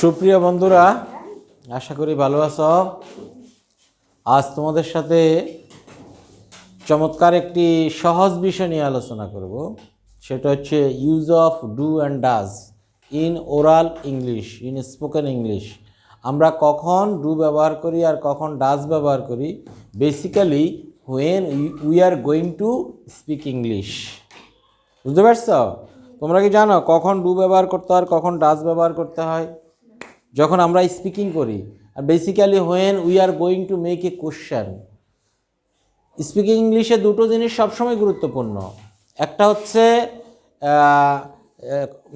সুপ্রিয় বন্ধুরা, আশা করি ভালো আছো। আজ তোমাদের সাথে চমৎকার একটি সহজ বিষয় নিয়ে আলোচনা করব। সেটা হচ্ছে use of do and does in oral English, in spoken English. আমরা কখন ডু ব্যবহার করি আর কখন ডাজ ব্যবহার করি, basically when we are going to speak English. বুঝতে পারছ? তোমরা কি জানো কখন ডু ব্যবহার করতে হয় আর কখন ডাজ ব্যবহার করতে হয়? যখন আমরা স্পিকিং করি। আর basically when we are going to make a question. Speaking ইংলিশে দুটো জিনিস সবসময় গুরুত্বপূর্ণ। একটা হচ্ছে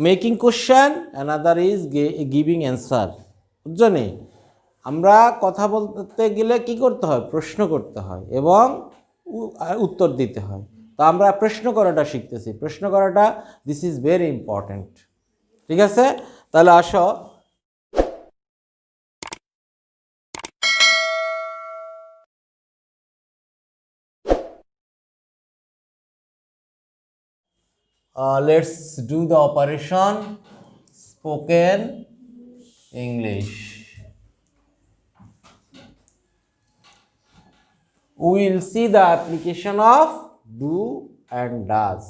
making question, another is giving answer. বুঝছো নি? আমরা কথা বলতে গেলে কি করতে হয়? প্রশ্ন করতে হয় এবং উত্তর দিতে হয়। তো আমরা প্রশ্ন করাটা শিখতেছি। প্রশ্ন করাটা দিস ইজ ভেরি ইম্পর্ট্যান্ট। ঠিক আছে, তাহলে আসো let's do the operation spoken English. We will see the application of do and does.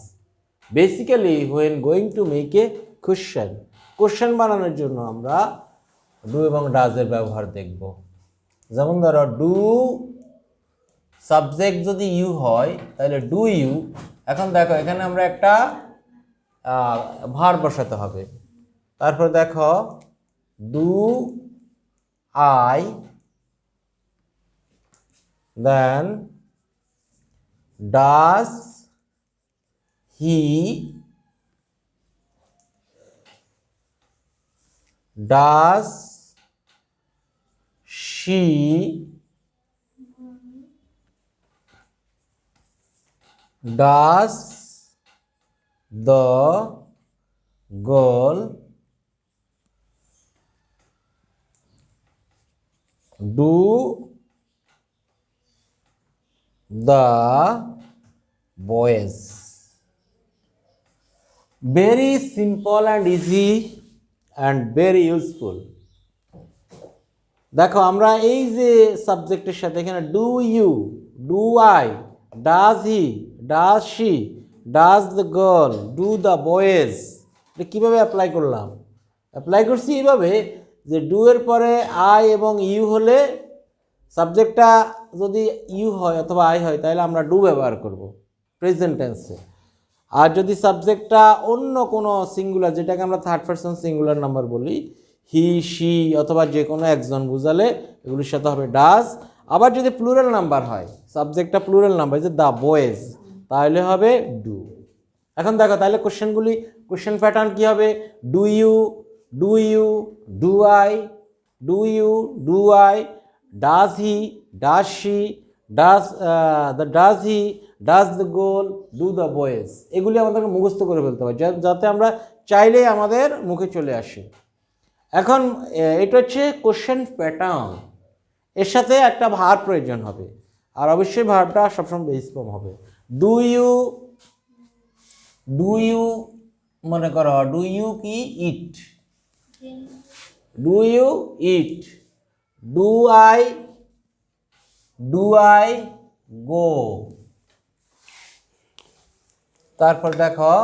Basically, when going to make a question বানানোর জন্য আমরা do এবং does এর ব্যবহার দেখব। যেমন ধরো do সাবজেক্ট যদি ইউ হয় তাহলে ডু ইউ। এখন দেখো এখানে আমরা একটা ভার্ব বসাতে হবে। তারপর দেখো do I, then does he, does she, does the girl do the boys? Very simple and easy and very useful. দেখো আমরা এই যে সাবজেক্টের সাথে এখানে do you, do I, does he, does she, does the girl, do the boys, এটা কীভাবে apply করলাম? অ্যাপ্লাই করছি এইভাবে যে ডু এর পরে আই এবং ইউ হলে, সাবজেক্টটা যদি ইউ হয় অথবা আই হয় তাহলে আমরা ডু ব্যবহার করব প্রেজেন্ট টেন্সে। আর যদি সাবজেক্টটা অন্য কোনো সিঙ্গুলার, যেটাকে আমরা থার্ড পারসন সিঙ্গুলার নাম্বার বলি, হি, শি অথবা যে কোনো একজন বুঝালে এগুলির সাথে হবে ডাজ। আবার যদি প্লুরাল নাম্বার হয়, সাবজেক্টটা প্লুরাল নাম্বার, যে দ্য বয়েজ, তাহলে হবে ডু। এখন দেখো তাহলে কোশ্চেন প্যাটার্ন কী হবে? Do you, do you, do I, do you, do I, does he, does she, does he, does the girl, do the boys. এগুলি আমাদেরকে মুখস্থ করে ফেলতে হবে যাতে আমরা চাইলেই আমাদের মুখে চলে আসে। এখন এটা হচ্ছে কোশ্চেন প্যাটার্ন। এর সাথে একটা ভার্ব প্রয়োজন হবে, আর অবশ্যই ভার্বটা সবসময় বেস ফর্ম হবে। ডু ইউ, ডু ইউ মনে করো ডু ইউ কি eat, do you eat, do I, do I go. তারপর দেখো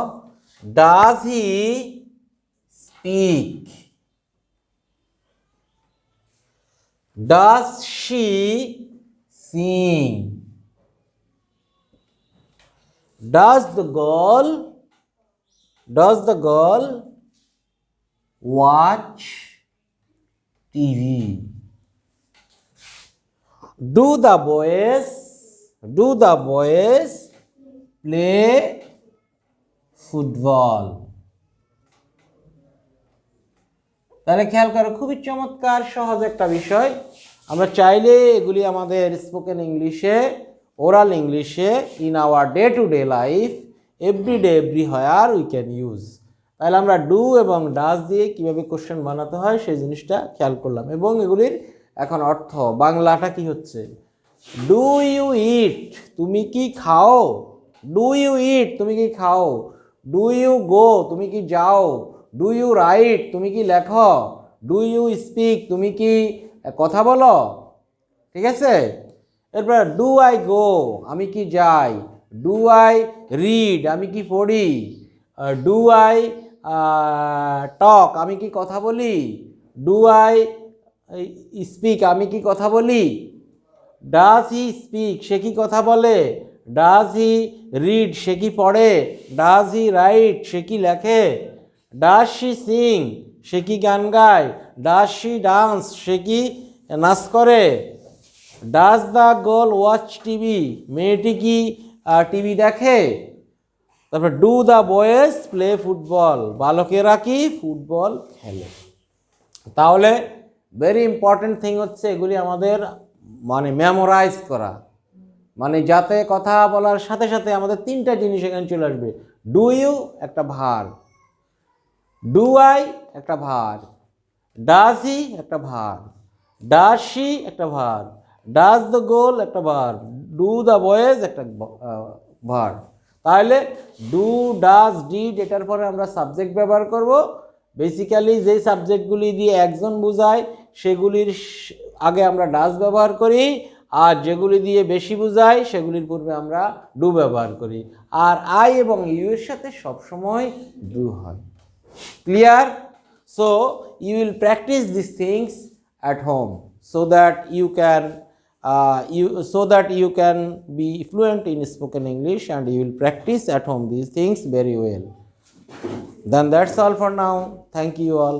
does he speak, does she sing, does the girl watch TV, do the boys play football? তাহলে খেয়াল করো, খুবই চমৎকার সহজ একটা বিষয়। আমরা চাইলে এগুলি আমাদের স্পোকেন ইংলিশে, ওরাল ইংলিশে, in our day to day life, everyday everywhere we can use. তাহলে আমরা ডু এবং ডাজ দিয়ে কীভাবে কোশ্চেন বানাতে হয় সেই জিনিসটা খেয়াল করলাম। এবং এগুলির এখন অর্থ বাংলাটা কি হচ্ছে? ডু ইউ ইট, তুমি কি খাও? ডু ইউ ইট, তুমি কি খাও? ডু ইউ গো, তুমি কি যাও? ডু ইউ রাইট, তুমি কি লেখো? ডু ইউ স্পিক, তুমি কি কথা বলো, ঠিক আছে। এরপর ডু আই গো, আমি কি যাই। ডু আই রিড, আমি কি পড়ি। ডু আই টক, আমি কি কথা বলি। ডু আই স্পিক, আমি কি কথা বলি। ডাজ হি স্পিক, সে কি কথা বলে। ডাজ হি রিড, সে কি পড়ে। ডাজ হি রাইট, সে কি লেখে। ডাজ শি সিং, সে কি গান গায়। ডাজ শি ডান্স, সে কি নাচ করে। Does the girl watch TV, মেয়েটি কি টিভি দেখে। তারপর do the boys play football, বালকেরা কি ফুটবল খেলে। তাহলে ভেরি ইম্পর্টেন্ট থিং হচ্ছে এগুলি আমাদের মানে মেমোরাইজ করা, মানে যাতে কথা বলার সাথে সাথে আমাদের তিনটা জিনিস এখানে চলে আসবে। ডু ইউ একটা ভার্ব, ডু আই একটা ভার্ব, ডাজ হি একটা ভার্ব, ডাজ শি একটা ভার্ব, ডাজ দ্য গোল একটা ভার্ব, ডু দ্য বয়েজ একটা ভার্ব। তাহলে ডু, ডাজ, ডিড এটার পরে আমরা সাবজেক্ট ব্যবহার করব। বেসিক্যালি যেই সাবজেক্টগুলি দিয়ে একজন বোঝায় সেগুলির আগে আমরা ডাজ ব্যবহার করি, আর যেগুলি দিয়ে বেশি বোঝায় সেগুলির পূর্বে আমরা ডু ব্যবহার করি। আর আই এবং ইউ এর সাথে সবসময় ডু হয়। Clear? So you will practice these things at home so that you can be fluent in spoken English, and you will practice at home these things very well. Then that's all for now. Thank you all.